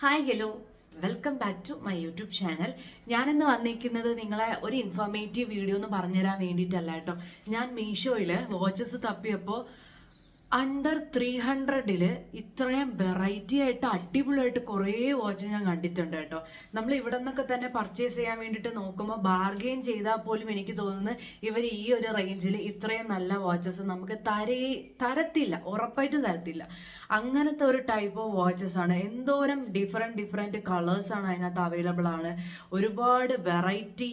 Hi hello welcome back to my YouTube channel. ഞാനിന്ന് വന്നിരിക്കുന്നത് നിങ്ങളെ ഒരു ഇൻഫോർമേറ്റീവ് വീഡിയോ എന്ന് പറഞ്ഞുതരാൻ വേണ്ടിയിട്ടല്ല കേട്ടോ. ഞാൻ മീഷോയിൽ വാച്ചസ് തപ്പിയപ്പോൾ അണ്ടർ 300 ഇത്രയും വെറൈറ്റി ആയിട്ട് അടിപൊളിയായിട്ട് കുറേ വാച്ച് ഞാൻ കണ്ടിട്ടുണ്ട് കേട്ടോ. നമ്മൾ ഇവിടെ നിന്നൊക്കെ തന്നെ പർച്ചേസ് ചെയ്യാൻ വേണ്ടിയിട്ട് നോക്കുമ്പോൾ ബാർഗെയിൻ ചെയ്താൽ പോലും എനിക്ക് തോന്നുന്നത് ഇവർ ഈ ഒരു റേഞ്ചിൽ ഇത്രയും നല്ല വാച്ചസ് നമുക്ക് തരത്തില്ല, ഉറപ്പായിട്ടും തരത്തില്ല. അങ്ങനത്തെ ഒരു ടൈപ്പ് ഓഫ് വാച്ചസ് ആണ്. എന്തോരം ഡിഫറെൻറ്റ് കളേഴ്സാണ് അതിനകത്ത് അവൈലബിൾ ആണ്. ഒരുപാട് വെറൈറ്റി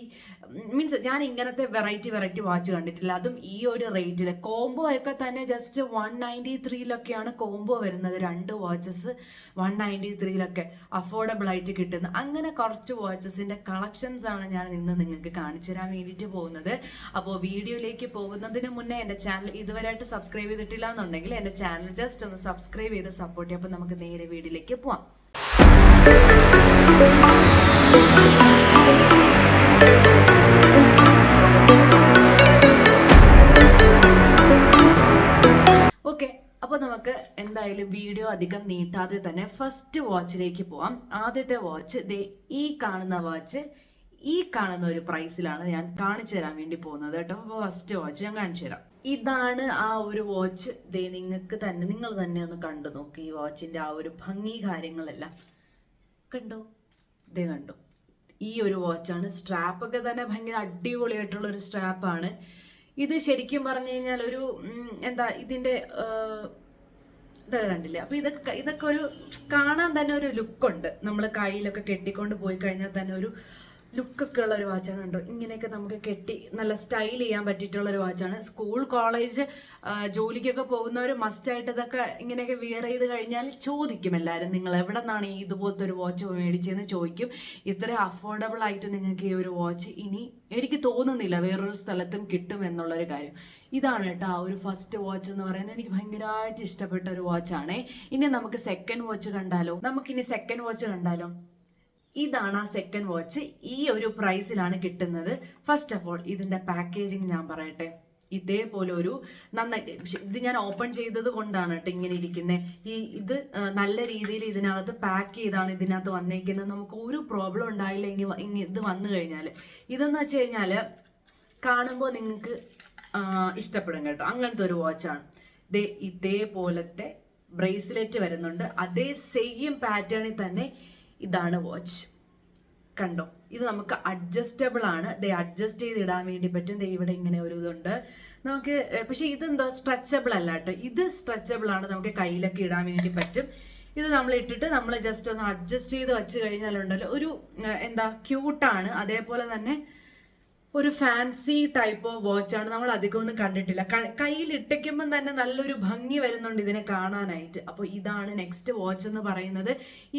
മീൻസ് ഞാൻ ഇങ്ങനത്തെ വെറൈറ്റി വാച്ച് കണ്ടിട്ടില്ല. അതും ഈ ഒരു റേറ്റിൽ കോംബോ ഒക്കെ തന്നെ ജസ്റ്റ് 193 കോംബോ വരുന്നത്. 2 വാച്ചസ് 193 അഫോർഡബിൾ ആയിട്ട് കിട്ടുന്ന അങ്ങനെ കുറച്ച് വാച്ചസിന്റെ കളക്ഷൻസ് ആണ് ഞാൻ ഇന്ന് നിങ്ങൾക്ക് കാണിച്ചു തരാൻ വേണ്ടിയിട്ട് പോകുന്നത്. അപ്പോൾ വീഡിയോയിലേക്ക് പോകുന്നതിന് മുന്നേ എൻ്റെ ചാനൽ ഇതുവരെയായിട്ട് സബ്സ്ക്രൈബ് ചെയ്തിട്ടില്ല എന്നുണ്ടെങ്കിൽ എൻ്റെ ചാനൽ ജസ്റ്റ് ഒന്ന് സബ്സ്ക്രൈബ് ചെയ്ത് സപ്പോർട്ട് ചെയ്യാം. അപ്പോൾ നമുക്ക് നേരെ വീഡിയോയിലേക്ക് പോവാം. ഓക്കെ, അപ്പോൾ നമുക്ക് എന്തായാലും വീഡിയോ അധികം നീട്ടാതെ തന്നെ ഫസ്റ്റ് വാച്ചിലേക്ക് പോവാം. ആദ്യത്തെ വാച്ച് ഈ കാണുന്ന ഒരു പ്രൈസിലാണ് ഞാൻ കാണിച്ചു തരാൻ വേണ്ടി പോകുന്നത് കേട്ടോ. അപ്പോൾ ഫസ്റ്റ് വാച്ച് ഞാൻ കാണിച്ചു തരാം. ഇതാണ് ആ ഒരു വാച്ച്. നിങ്ങൾ തന്നെ ഒന്ന് കണ്ടു നോക്ക്. ഈ വാച്ചിന്റെ ആ ഒരു ഭംഗി കാര്യങ്ങളെല്ലാം കണ്ടോ? കണ്ടോ? ഈ ഒരു വാച്ചാണ്. സ്ട്രാപ്പൊക്കെ തന്നെ ഭയങ്കര അടിപൊളിയായിട്ടുള്ള ഒരു സ്ട്രാപ്പാണ്. ഇത് ശരിക്കും പറഞ്ഞു കഴിഞ്ഞാൽ ഒരു ഇതിന്റെ ഇതൊക്കെ കണ്ടില്ലേ? അപ്പൊ ഇതൊക്കെ ഒരു കാണാൻ തന്നെ ഒരു ലുക്കുണ്ട്. നമ്മൾ കയ്യിലൊക്കെ കെട്ടിക്കൊണ്ട് പോയി കഴിഞ്ഞാൽ തന്നെ ഒരു ലുക്കൊക്കെ ഉള്ള ഒരു വാച്ചാണ്. കണ്ടോ? ഇങ്ങനെയൊക്കെ നമുക്ക് കെട്ടി നല്ല സ്റ്റൈൽ ചെയ്യാൻ പറ്റിയിട്ടുള്ള ഒരു വാച്ചാണ്. സ്കൂൾ കോളേജ് ജോലിക്കൊക്കെ പോകുന്നവർ മസ്റ്റായിട്ട് ഇതൊക്കെ ഇങ്ങനെയൊക്കെ വിയർ ചെയ്ത് കഴിഞ്ഞാൽ ചോദിക്കും എല്ലാവരും, നിങ്ങൾ എവിടെ നിന്നാണ് ഇതുപോലത്തെ ഒരു വാച്ച് മേടിച്ചതെന്ന് ചോദിക്കും. ഇത്ര അഫോർഡബിൾ ആയിട്ട് നിങ്ങൾക്ക് ഈ ഒരു വാച്ച് ഇനി എനിക്ക് തോന്നുന്നില്ല വേറൊരു സ്ഥലത്തും കിട്ടും എന്നുള്ളൊരു കാര്യം. ഇതാണ് കേട്ടോ ആ ഒരു ഫസ്റ്റ് വാച്ച് എന്ന് പറയുന്നത്. എനിക്ക് ഭയങ്കരമായിട്ട് ഇഷ്ടപ്പെട്ട ഒരു വാച്ചാണേ. ഇനി നമുക്ക് സെക്കൻഡ് വാച്ച് കണ്ടാലോ? ഇതാണ് ആ സെക്കൻഡ് വാച്ച്. ഈ ഒരു പ്രൈസിലാണ് കിട്ടുന്നത്. ഫസ്റ്റ് ഓഫ് ഓൾ ഇതിന്റെ പാക്കേജിങ് ഞാൻ പറയട്ടെ. ഇതേപോലെ ഒരു നന്നായിട്ട് ഇത് ഞാൻ ഓപ്പൺ ചെയ്തത് കൊണ്ടാണ് കേട്ടോ ഇങ്ങനെ ഇരിക്കുന്നത്. ഇത് നല്ല രീതിയിൽ ഇതിനകത്ത് പാക്ക് ചെയ്താണ് ഇതിനകത്ത് വന്നേക്കുന്നത്. നമുക്ക് ഒരു പ്രോബ്ലം ഉണ്ടായില്ല ഇത് വന്നു കഴിഞ്ഞാൽ. ഇതെന്ന് വെച്ച് കഴിഞ്ഞാൽ കാണുമ്പോൾ നിങ്ങൾക്ക് ഇഷ്ടപ്പെടും കേട്ടോ. അങ്ങനത്തെ ഒരു വാച്ചാണ്. ഇതേപോലത്തെ ബ്രേസ്ലെറ്റ് വരുന്നുണ്ട്. അതേ സെയിം പാറ്റേണിൽ തന്നെ ഇതാണ് വാച്ച്. കണ്ടോ? ഇത് നമുക്ക് അഡ്ജസ്റ്റബിൾ ആണ്. അഡ്ജസ്റ്റ് ചെയ്ത് ഇടാൻ വേണ്ടി പറ്റും. ഇവിടെ ഇങ്ങനെ ഒരു ഇതുണ്ട് നമുക്ക്. പക്ഷെ ഇതെന്തോ സ്ട്രെച്ചബിൾ അല്ല കേട്ടോ. ഇത് സ്ട്രെച്ചബിൾ ആണ്. നമുക്ക് കയ്യിലൊക്കെ ഇടാൻ വേണ്ടി പറ്റും. ഇത് നമ്മൾ ഇട്ടിട്ട് നമ്മൾ ജസ്റ്റ് ഒന്ന് അഡ്ജസ്റ്റ് ചെയ്ത് വെച്ച് കഴിഞ്ഞാലുണ്ടല്ലോ ഒരു ക്യൂട്ടാണ്. അതേപോലെ തന്നെ ഒരു ഫാൻസി ടൈപ്പ് ഓഫ് വാച്ചാണ്. നമ്മൾ അധികം ഒന്നും കണ്ടിട്ടില്ല. കയ്യിൽ ഇട്ടയ്ക്കുമ്പം തന്നെ നല്ലൊരു ഭംഗി വരുന്നുണ്ട് ഇതിനെ കാണാനായിട്ട്. അപ്പോൾ ഇതാണ് നെക്സ്റ്റ് വാച്ച് എന്ന് പറയുന്നത്.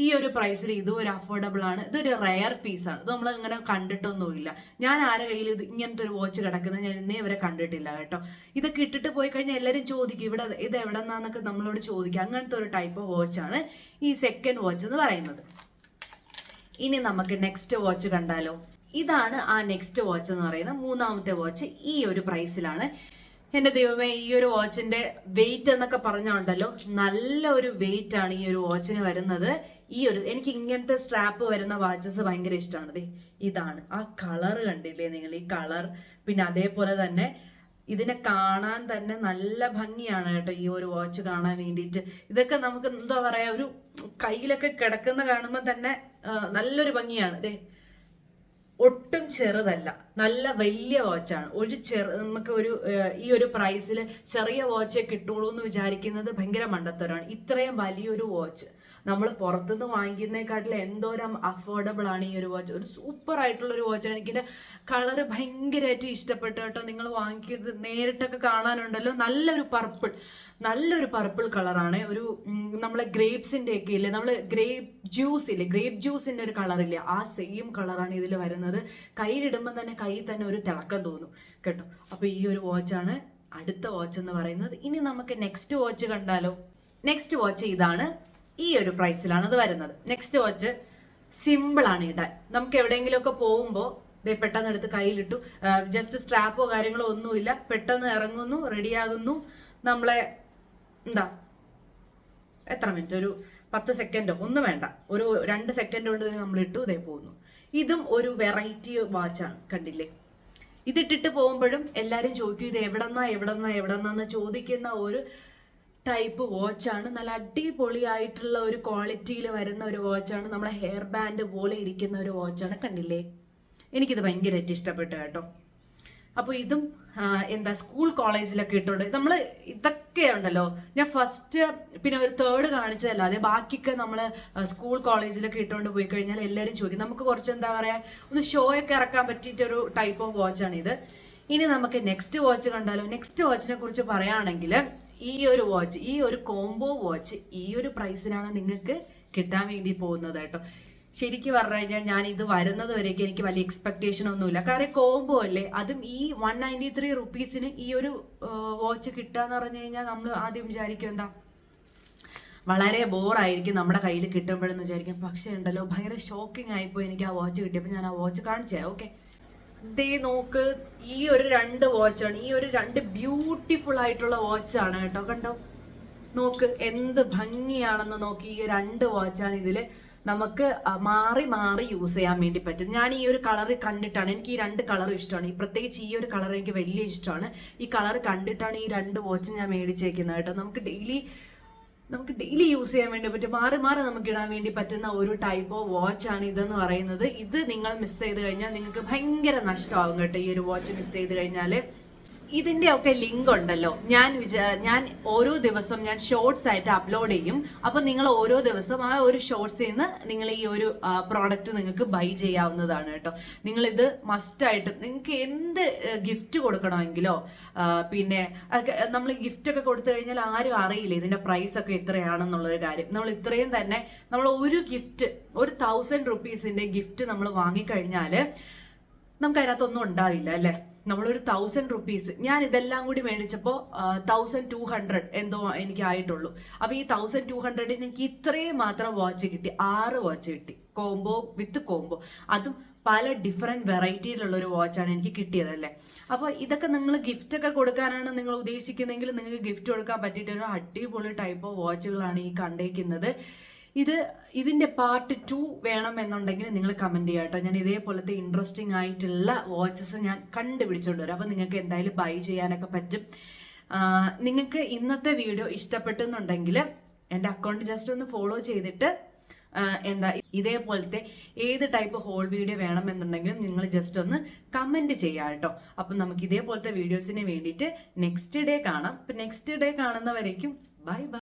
ഈ ഒരു പ്രൈസിൽ ഇതും ഒരു അഫോർഡബിൾ ആണ്. ഇതൊരു റെയർ പീസാണ്. ഇത് നമ്മൾ അങ്ങനെ കണ്ടിട്ടൊന്നുമില്ല. ഞാൻ ആരെ കയ്യിൽ ഇങ്ങനത്തെ ഒരു വാച്ച് കിടക്കുന്നത് ഞാൻ ഇന്നേ വരെ കണ്ടിട്ടില്ല കേട്ടോ. ഇതൊക്കെ ഇട്ടിട്ട് പോയി കഴിഞ്ഞാൽ എല്ലാവരും ചോദിക്കും ഇത് എവിടെ നിന്നാന്നൊക്കെ നമ്മളോട് ചോദിക്കും. അങ്ങനത്തെ ഒരു ടൈപ്പ് ഓഫ് വാച്ചാണ് ഈ സെക്കൻഡ് വാച്ച് എന്ന് പറയുന്നത്. ഇനി നമുക്ക് നെക്സ്റ്റ് വാച്ച് കണ്ടാലോ? ഇതാണ് ആ നെക്സ്റ്റ് വാച്ച് എന്ന് പറയുന്നത്. മൂന്നാമത്തെ വാച്ച് ഈ ഒരു പ്രൈസിലാണ്. എൻ്റെ ദൈവമേ, ഈ ഒരു വാച്ചിന്റെ വെയിറ്റ് എന്നൊക്കെ പറഞ്ഞുണ്ടല്ലോ, നല്ല ഒരു വെയിറ്റ് ആണ് ഈ ഒരു വാച്ചിന് വരുന്നത്. എനിക്ക് ഇങ്ങനത്തെ സ്ട്രാപ്പ് വരുന്ന വാച്ചസ് ഭയങ്കര ഇഷ്ടമാണ്. ഇതാണ് ആ കളർ കണ്ടില്ലേ നിങ്ങൾ? ഈ കളർ പിന്നെ അതേപോലെ തന്നെ ഇതിനെ കാണാൻ തന്നെ നല്ല ഭംഗിയാണ് കേട്ടോ ഈ ഒരു വാച്ച് കാണാൻ വേണ്ടിയിട്ട്. ഇതൊക്കെ നമുക്ക് എന്താ പറയാ, ഒരു കയ്യിലൊക്കെ കിടക്കുന്ന കാണുമ്പോൾ തന്നെ നല്ലൊരു ഭംഗിയാണ്. ഒട്ടും ചെറുതല്ല, നല്ല വലിയ വാച്ചാണ്. നമുക്ക് ഈ ഒരു പ്രൈസിൽ ചെറിയ വാച്ചേ കിട്ടുള്ളൂ എന്ന് വിചാരിക്കുന്നത് ഭയങ്കര മണ്ടത്തരമാണ്. ഇത്രയും വലിയൊരു വാച്ച് നമ്മൾ പുറത്തുനിന്ന് വാങ്ങിക്കുന്നതിനെക്കാട്ടിൽ എന്തോരം അഫോർഡബിൾ ആണ് ഈ ഒരു വാച്ച്. ഒരു സൂപ്പർ ആയിട്ടുള്ള ഒരു വാച്ചാണ്. എനിക്കിൻ്റെ കളറ് ഭയങ്കരമായിട്ട് ഇഷ്ടപ്പെട്ടു കേട്ടോ. നിങ്ങൾ വാങ്ങിക്കുന്നത് നേരിട്ടൊക്കെ കാണാനുണ്ടല്ലോ, നല്ലൊരു പർപ്പിൾ കളറാണ്. ഒരു നമ്മളെ ഗ്രേപ്സിൻ്റെ ഒക്കെ ഇല്ലേ, നമ്മൾ ഗ്രേപ്പ് ജ്യൂസിൻ്റെ ഒരു കളറില്ലേ, ആ സെയിം കളറാണ് ഇതിൽ വരുന്നത്. കയ്യിലിടുമ്പോൾ തന്നെ കയ്യിൽ തന്നെ ഒരു തിളക്കം തോന്നും കേട്ടോ. അപ്പോൾ ഈ ഒരു വാച്ചാണ് അടുത്ത വാച്ച് എന്ന് പറയുന്നത്. ഇനി നമുക്ക് നെക്സ്റ്റ് വാച്ച് കണ്ടാലോ? നെക്സ്റ്റ് വാച്ച് ഇതാണ്. ഈ ഒരു പ്രൈസിലാണ് അത് വരുന്നത്. നെക്സ്റ്റ് വാച്ച് സിമ്പിളാണ് ഇടാൻ. നമുക്ക് എവിടെയെങ്കിലുമൊക്കെ പോകുമ്പോൾ പെട്ടെന്ന് എടുത്ത് കയ്യിലിട്ടു, ജസ്റ്റ് സ്ട്രാപ്പോ കാര്യങ്ങളോ ഒന്നുമില്ല, പെട്ടെന്ന് ഇറങ്ങുന്നു, റെഡിയാകുന്നു. നമ്മളെ എത്ര മിനിറ്റ്, ഒരു 10 സെക്കൻഡോ ഒന്നും വേണ്ട, ഒരു 2 സെക്കൻഡ് കൊണ്ട് തന്നെ നമ്മൾ ഇട്ടു ഇതേ പോകുന്നു. ഇതും ഒരു വെറൈറ്റി വാച്ചാണ്, കണ്ടില്ലേ? ഇതിട്ടിട്ട് പോകുമ്പോഴും എല്ലാവരും ചോദിക്കും ഇത് എവിടെന്നാന്ന് ചോദിക്കുന്ന ഒരു ടൈപ്പ് വാച്ചാണ്. നല്ല അടിപൊളിയായിട്ടുള്ള ഒരു ക്വാളിറ്റിയിൽ വരുന്ന ഒരു വാച്ചാണ്. നമ്മുടെ ഹെയർ ബാൻഡ് പോലെ ഇരിക്കുന്ന ഒരു വാച്ചാണ്, കണ്ടില്ലേ? എനിക്കിത് ഭയങ്കരമായിട്ട് ഇഷ്ടപ്പെട്ടു കേട്ടോ. അപ്പോൾ ഇതും എന്താ സ്കൂൾ കോളേജിലൊക്കെ ഇട്ടുണ്ട്. നമ്മൾ ഇതൊക്കെ ഉണ്ടല്ലോ, ഞാൻ ഫസ്റ്റ് പിന്നെ ഒരു തേർഡ് കാണിച്ചതല്ലാതെ ബാക്കിയൊക്കെ നമ്മൾ സ്കൂൾ കോളേജിലൊക്കെ ഇട്ടുകൊണ്ട് പോയി കഴിഞ്ഞാൽ എല്ലാവരും ചോദിക്കും. നമുക്ക് കുറച്ച് എന്താ പറയുക, ഒന്ന് ഷോ ഒക്കെ ഇറക്കാൻ പറ്റിയിട്ടൊരു ടൈപ്പ് ഓഫ് വാച്ചാണ് ഇത്. ഇനി നമുക്ക് നെക്സ്റ്റ് വാച്ച് കണ്ടാലോ. നെക്സ്റ്റ് വാച്ചിനെ കുറിച്ച് പറയുകയാണെങ്കിൽ ഈ ഒരു വാച്ച്, ഈ ഒരു കോംബോ വാച്ച് ഈ ഒരു പ്രൈസിനാണ് നിങ്ങൾക്ക് കിട്ടാൻ വേണ്ടി പോകുന്നത് കേട്ടോ. ശരിക്കും പറഞ്ഞു കഴിഞ്ഞാൽ ഞാൻ ഇത് വരുന്നത് വരേക്കും എനിക്ക് വലിയ എക്സ്പെക്ടേഷൻ ഒന്നുമില്ല. കാരണം കോംബോ അല്ലേ, അതും ഈ 193 റുപ്പീസിന് ഈ ഒരു വാച്ച് കിട്ടാന്ന് പറഞ്ഞു കഴിഞ്ഞാൽ നമ്മൾ ആദ്യം വിചാരിക്കും എന്താ വളരെ ബോറായിരിക്കും നമ്മുടെ കയ്യിൽ കിട്ടുമ്പോഴെന്ന് വിചാരിക്കും. പക്ഷേ ഉണ്ടല്ലോ ഭയങ്കര ഷോക്കിംഗ് ആയിപ്പോയി എനിക്ക് ആ വാച്ച് കിട്ടിയപ്പോൾ. ഞാൻ ആ വാച്ച് കാണിച്ചേ. ഓക്കെ, ദേ നോക്ക്, ഈ ഒരു 2 വാച്ചാണ്. ഈ ഒരു 2 ബ്യൂട്ടിഫുൾ ആയിട്ടുള്ള വാച്ചാണ് കേട്ടോ. കണ്ടോ, നോക്ക് എന്ത് ഭംഗിയാണെന്ന് നോക്കി. ഈ 2 വാച്ചാണ്. ഇതില് നമുക്ക് മാറി മാറി യൂസ് ചെയ്യാൻ വേണ്ടി പറ്റും. ഞാൻ ഈ ഒരു കളർ കണ്ടിട്ടാണ്, എനിക്ക് ഈ 2 കളർ ഇഷ്ടമാണ്. പ്രത്യേകിച്ച് ഈ ഒരു കളർ എനിക്ക് വലിയ ഇഷ്ടമാണ്. ഈ കളർ കണ്ടിട്ടാണ് ഈ 2 വാച്ച് ഞാൻ മേടിച്ചേക്കുന്നത് കേട്ടോ. നമുക്ക് ഡെയിലി യൂസ് ചെയ്യാൻ വേണ്ടി പറ്റും, മാറി മാറി നമുക്ക് ഇടാൻ വേണ്ടി പറ്റുന്ന ഒരു ടൈപ്പ് ഓഫ് വാച്ചാണ് ഇതെന്ന് പറയുന്നത്. ഇത് നിങ്ങൾ മിസ് ചെയ്ത് കഴിഞ്ഞാൽ നിങ്ങൾക്ക് ഭയങ്കര നഷ്ടമാകും കേട്ടോ. ഈ ഒരു വാച്ച് മിസ് ചെയ്ത് കഴിഞ്ഞാൽ ഇതിന്റെ ഒക്കെ ലിങ്ക് ഉണ്ടല്ലോ, ഞാൻ ഓരോ ദിവസം ഞാൻ ഷോർട്സ് ആയിട്ട് അപ്ലോഡ് ചെയ്യും. അപ്പൊ നിങ്ങൾ ഓരോ ദിവസം ആ ഒരു ഷോർട്സിൽ നിന്ന് നിങ്ങൾ ഈ ഒരു പ്രോഡക്റ്റ് നിങ്ങൾക്ക് ബൈ ചെയ്യാവുന്നതാണ് കേട്ടോ. നിങ്ങൾ ഇത് മസ്റ്റ് ആയിട്ട്, നിങ്ങൾക്ക് എന്ത് ഗിഫ്റ്റ് കൊടുക്കണമെങ്കിലോ പിന്നെ നമ്മൾ ഗിഫ്റ്റ് ഒക്കെ കൊടുത്തു കഴിഞ്ഞാൽ ആരും അറിയില്ല ഇതിന്റെ പ്രൈസ് ഒക്കെ എത്രയാണെന്നുള്ളൊരു കാര്യം. നമ്മൾ ഇത്രയും തന്നെ നമ്മൾ ഒരു ഗിഫ്റ്റ്, ഒരു 1000 റുപ്പീസിന്റെ ഗിഫ്റ്റ് നമ്മൾ വാങ്ങിക്കഴിഞ്ഞാല് നമുക്ക് അതിനകത്തൊന്നും ഉണ്ടാവില്ല അല്ലെ. നമ്മളൊരു 1000 റുപ്പീസ്, ഞാൻ ഇതെല്ലാം കൂടി മേടിച്ചപ്പോൾ 1200 എന്തോ എനിക്ക് ആയിട്ടുള്ളൂ. അപ്പൊ ഈ 1200 എനിക്ക് ഇത്രയും മാത്രം വാച്ച് കിട്ടി, 6 വാച്ച് കിട്ടി, കോംബോ വിത്ത് കോംബോ. അതും പല ഡിഫറെന്റ് വെറൈറ്റിയിലുള്ള ഒരു വാച്ചാണ് എനിക്ക് കിട്ടിയതല്ലേ. അപ്പോൾ ഇതൊക്കെ നിങ്ങൾ ഗിഫ്റ്റ് ഒക്കെ കൊടുക്കാനാണ് നിങ്ങൾ ഉദ്ദേശിക്കുന്നതെങ്കിൽ നിങ്ങൾക്ക് ഗിഫ്റ്റ് കൊടുക്കാൻ പറ്റിയിട്ടൊരു അടിപൊളി ടൈപ്പ് ഓഫ് വാച്ചുകളാണ് ഈ കണ്ടേക്കുന്നത്. ഇതിന്റെ പാർട്ട് 2 വേണം എന്നുണ്ടെങ്കിൽ നിങ്ങൾ കമന്റ് ചെയ്യാം കേട്ടോ. ഞാൻ ഇതേപോലത്തെ ഇൻട്രസ്റ്റിംഗ് ആയിട്ടുള്ള വാച്ചസ് ഞാൻ കണ്ടുപിടിച്ചോണ്ട് വരാം. അപ്പൊ നിങ്ങൾക്ക് എന്തായാലും ബൈ ചെയ്യാനൊക്കെ പറ്റും. നിങ്ങൾക്ക് ഇന്നത്തെ വീഡിയോ ഇഷ്ടപ്പെട്ടെന്നുണ്ടെങ്കിൽ എൻ്റെ അക്കൗണ്ട് ജസ്റ്റ് ഒന്ന് ഫോളോ ചെയ്തിട്ട് ഇതേപോലത്തെ ഏത് ടൈപ്പ് ഹോൾ വീഡിയോ വേണമെന്നുണ്ടെങ്കിലും നിങ്ങൾ ജസ്റ്റ് ഒന്ന് കമന്റ് ചെയ്യാം കേട്ടോ. അപ്പം നമുക്ക് ഇതേപോലത്തെ വീഡിയോസിന് വേണ്ടിയിട്ട് നെക്സ്റ്റ് ഡേ കാണാം. നെക്സ്റ്റ് ഡേ കാണുന്നവരേക്കും ബൈ ബൈ.